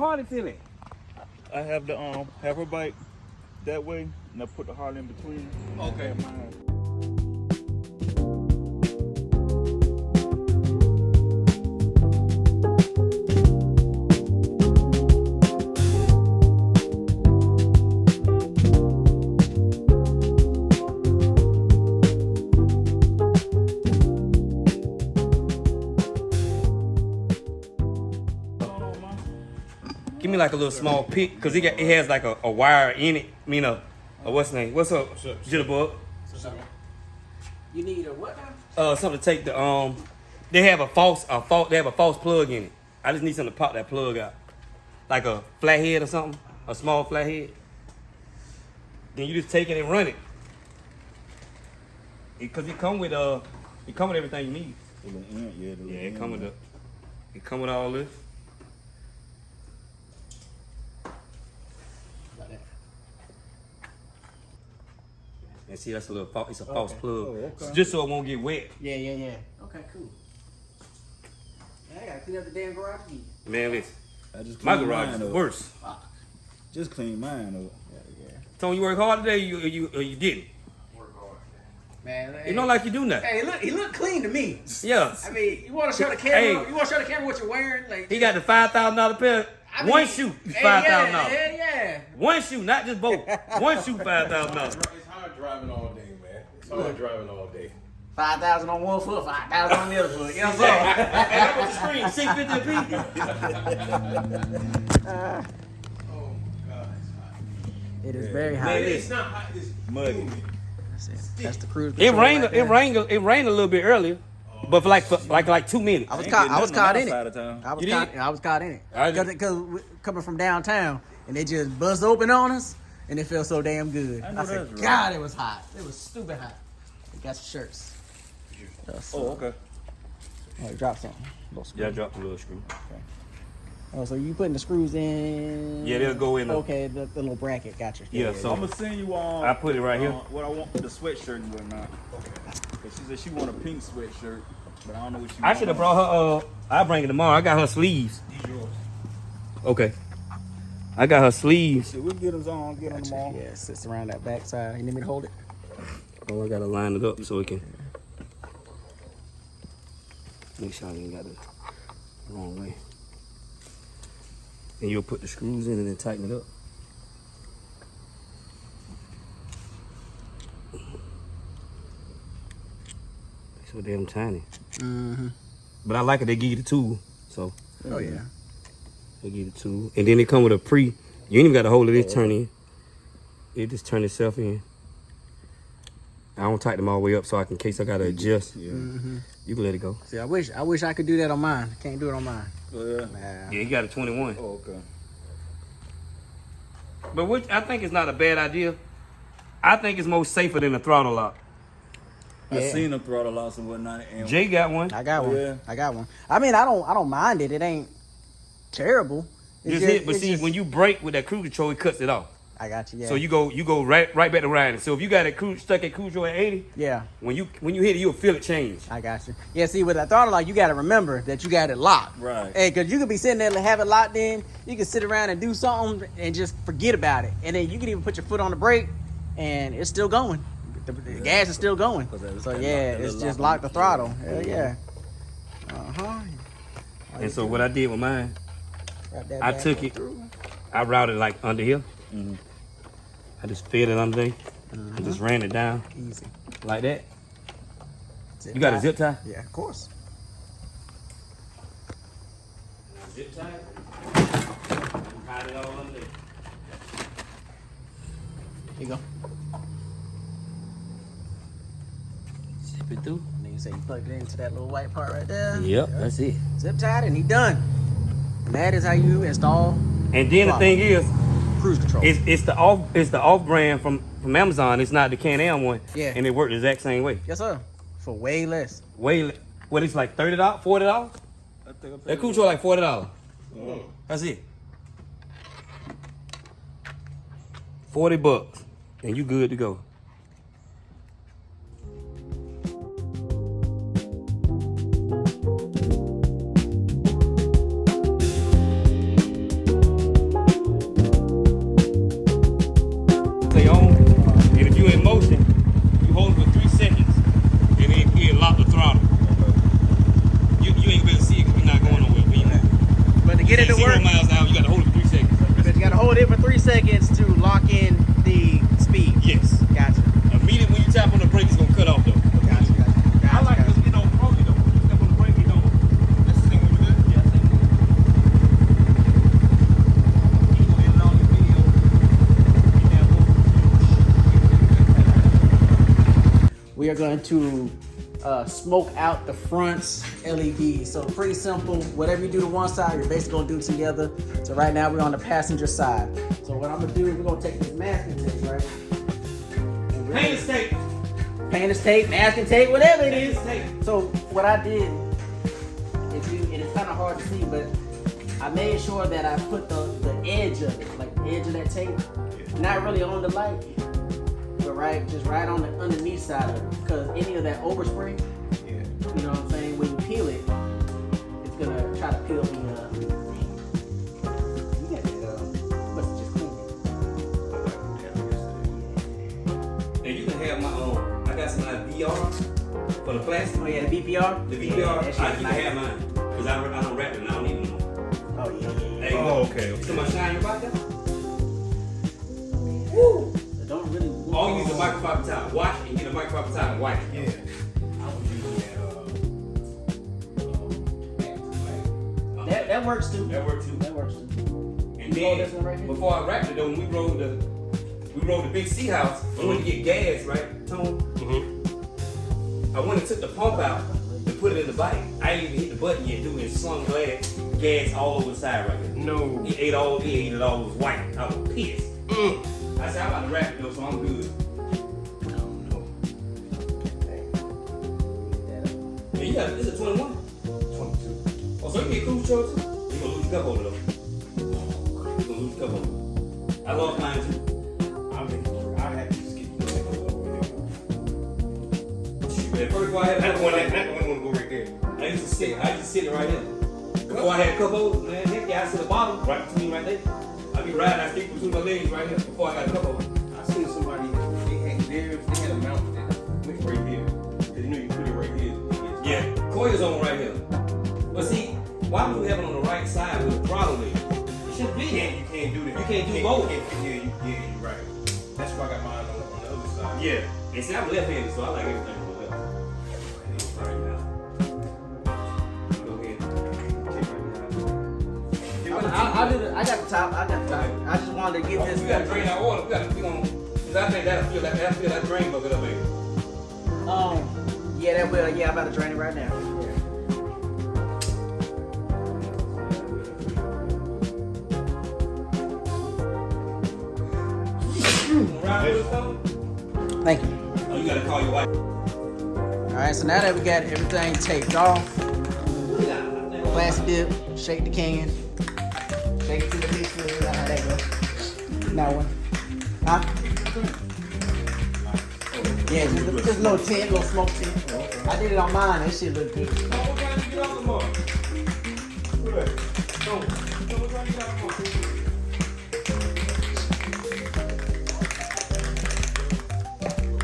Harley feel it? I have the have her bike that way, and I put the Harley in between. Okay. Give me like a little small pick, because it has like a wire in it. I mean, what's the name? What's up, Jitterbug? You need a what now? Something to take the they have a false plug in it. I just need something to pop that plug out. Like a flathead or something, a small flathead. Then you just take it and run it. Because it come with everything you need. Yeah, it come with all this. And see, that's a false plug. Oh, okay. So just so it won't get wet. Yeah. Okay, cool. I gotta clean up the damn garage again. Man, listen. My garage is the worst. Just clean mine up. Yeah. Tony, you work hard today, or you didn't? Work hard. Man, You don't like you do nothing. Hey, he look clean to me. Yeah. I mean, you want to show the camera? Hey. You want to show the camera what you're wearing? Like He got the $5,000 pair. I mean, One shoe is $5,000. Yeah. One shoe, not just both. One shoe, $5,000. It's hard driving all day, man. It's hard driving all day. 5,000 on one foot, 5,000 on the other foot. You know what I'm saying? And up on the screen, $650 a piece. Oh, God, it's hot. It is very hot. Man, It's not hot, it's Muddy. That's the cruise It control rained. right It there. rained a little bit earlier, but for like 2 minutes. I was Ain't caught. getting I was nothing caught in it. outside of town. I was caught in it. I did. Because coming from downtown and they just buzzed open on us and it felt so damn good. I know I said, that's right. God, it was hot. It was stupid hot. We got some shirts. Oh, okay. Oh, drop something. Yeah, I dropped a little screw. Oh, so you putting the screws in? Yeah, they'll go in the- Okay, the little bracket. Gotcha. Yeah, so I'm gonna send you all. I put it right here. What I want for the sweatshirt and whatnot. Cause she said she want a pink sweatshirt, but I don't know what she. I should have brought her. I'll bring it tomorrow. I got her sleeves. These yours. Okay. I got her sleeves. We'll get them on. Get them Gotcha. tomorrow. Yeah, it sits around that back side. You need me to hold it? Oh, I gotta line it up so we can make sure I ain't got it the wrong way. And you'll put the screws in and then tighten it up. So damn tiny. Mm-hmm. But I like it. They give you the tool. So Oh, yeah. they give you the tool. And then they come with a pre. You ain't even got to hold it. It turn in. It just turn itself in. I don't tighten them all the way up so I can, in case I got to adjust. Yeah. Mm-hmm. You can let it go. See, I wish I could do that on mine. Can't do it on mine. Oh, yeah. Nah. Yeah, you got a 21. Oh, okay. But which I think it's not a bad idea. I think it's more safer than a throttle lock. I Yeah. seen them throttle locks and whatnot. And Jay got one. I got Oh, one. yeah. I got one. I mean, I don't mind it. It ain't terrible. Just hit, but see, when you brake with that cruise control, it cuts it off. I got you. Yeah. So you go right back to riding. So if you got it stuck at cruise control at 80, Yeah, when you hit it, you'll feel it change. I got you. Yeah. See, with that throttle lock, you got to remember that you got it locked. Right. Hey, cause you could be sitting there and have it locked in. You can sit around and do something and just forget about it, and then you can even put your foot on the brake, and it's still going. The gas is still going. So yeah, it's just lock the throttle. Hell yeah. And so what I did with mine, Wrap that I back took up it, through. I routed like under here. Mhm. I just fed it under there and just ran it down Easy. like that. Zip You got a tie. zip tie? Yeah, of course. Zip tie. Hide it all under there. Here you go. Zip it through. And then you say you plugged it into that little white part right there. Yep, that's it. Zip tied and he done. And that is how you install And then the thing is, cruise control. it's the off brand from Amazon. It's not the Can-Am one. Yeah. And it worked the exact same way. Yes, sir. For way less. What it's like $30, $40? I think I That paid cruise control like $40. Oh. That's it. $40 and you good to go. we are going to smoke out the front's LED. So pretty simple. Whatever you do to one side, you're basically gonna do it together. So right now we're on the passenger side. So what I'm gonna do is we're gonna take this masking tape, right? Painter's tape. Painter's tape, masking tape, whatever it is. Painter's tape. So what I did, and it's kind of hard to see, but I made sure that I put the edge of it, like the edge of that tape, not really on the light, but just right on the underneath side of it. Because any of that overspray, you know what I'm saying, when you peel it, it's gonna try to peel the you got that must have just cleaned it. And you can have my own. I got some VR for the plastic. Oh yeah, the BPR? The VR, Yeah, you can have mine. Because I don't wrap it and I don't need it no more. Oh yeah. There you go. Okay. See my shine your body? Woo! So don't really All you use a microfiber towel. Wash it and get a microfiber towel and wipe it. Yeah. I was using that. That works too. That worked too. That works too. And You roll this then one right here? before I wrapped it though, when we rolled the big sea house, we went to get gas, right, Tone? I went and took the pump out and put it in the bike. I ain't even hit the button yet, dude, and slung gas all over the side right there. No. He ate it all, it was white. I was pissed. I said, I'm about to wrap it though, so I'm good. Yeah, you got this is a 21. 22. Oh, so you get cruise control too? You're gonna lose your cup holder though. You're gonna lose your cup holder. I lost mine too. I had to just get the over At first, before I had there. a Not the one that go right there. I used to sit right here. Before I had a cup holder, man, heck yeah, I sit at the bottom, right between right there. I be riding, I stick between my legs right here before I got a cup holder. I seen somebody, they had a mount that went right here. Cause you know you put it right here. Yeah, coil's on right here. But see, why would you have it on the right side with the throttle in it? It shouldn't be there. You can't do that. You can't do both. Yeah, you're right. That's why I got mine on the other side. Yeah, and see, I'm left-handed, so I like everything on the left. Right now. Go ahead. I got the top. I just wanted to get this. We gotta drain our water. We gonna, cause I think that'll fill that drain bucket up, baby. Yeah, that will. Yeah, I'm about to drain it right now. Thank you. Oh, you gotta call your wife. All right, so now that we got everything taped off, plastic dip, shake the can, shake it to the mix. How that go? Now one. Huh? Yeah, just a little tint, little smoke tint. I did it on mine. That shit look good.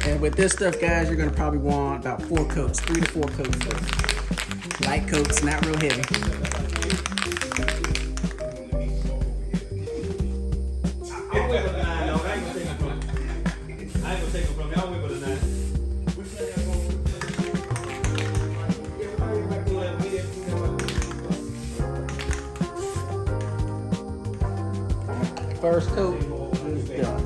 And with this stuff, guys, you're gonna probably want about 4 coats, 3 to 4 coats. Light coats, not real heavy. First coat is done.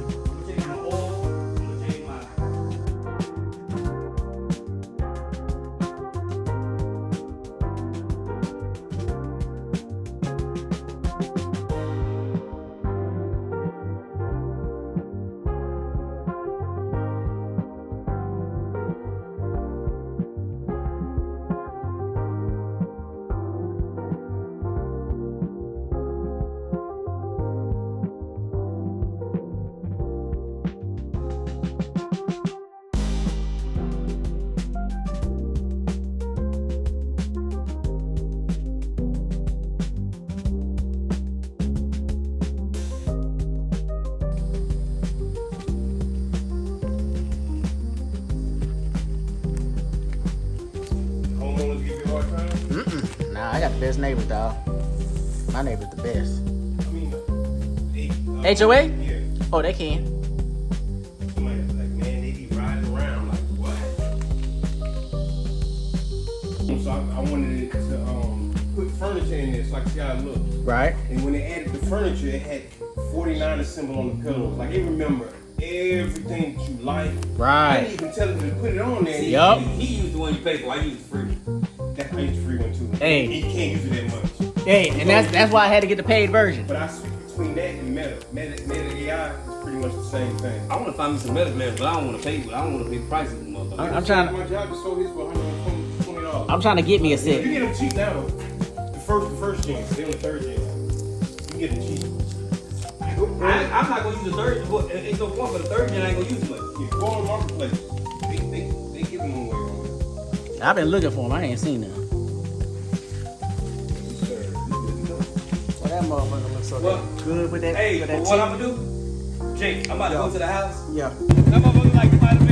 Nah, I got the best neighbors, dog. My neighbor's the best. I mean, HOA? Yeah. Oh, they can. Somebody was like, man, they be riding around. Like, what? So I wanted it to put furniture in there so I could see how it looked. Right. And when they added the furniture, it had 49 assembled on the pillows. Like, it remember everything that you like. Right. I didn't even tell him to put it on there. Yup. He used the one you pay for. I used the free. I use the free one too. Hey. And you can't use it that much. Hey, and that's why I had to get the paid version. But I switch between that and Meta AI is pretty much the same thing. I want to find me some metal glass, but I don't want to pay. I don't want to pay the price of the motherfucker. I'm trying to. My job just sold his for $120. I'm trying to get me a You set. get them cheap now. The first gen, they on the third gen. You get them cheap. I'm not gonna use the third. Ain't no point for the third gen. I ain't gonna use much. Yeah, go on the marketplace. They give them away on I've been looking for them. I ain't seen them. Well, that motherfucker looks so Well, good with that. Hey, with but that what tint. I'm gonna do, Jake, I'm about to go to the house. Yeah. That motherfucker like might have been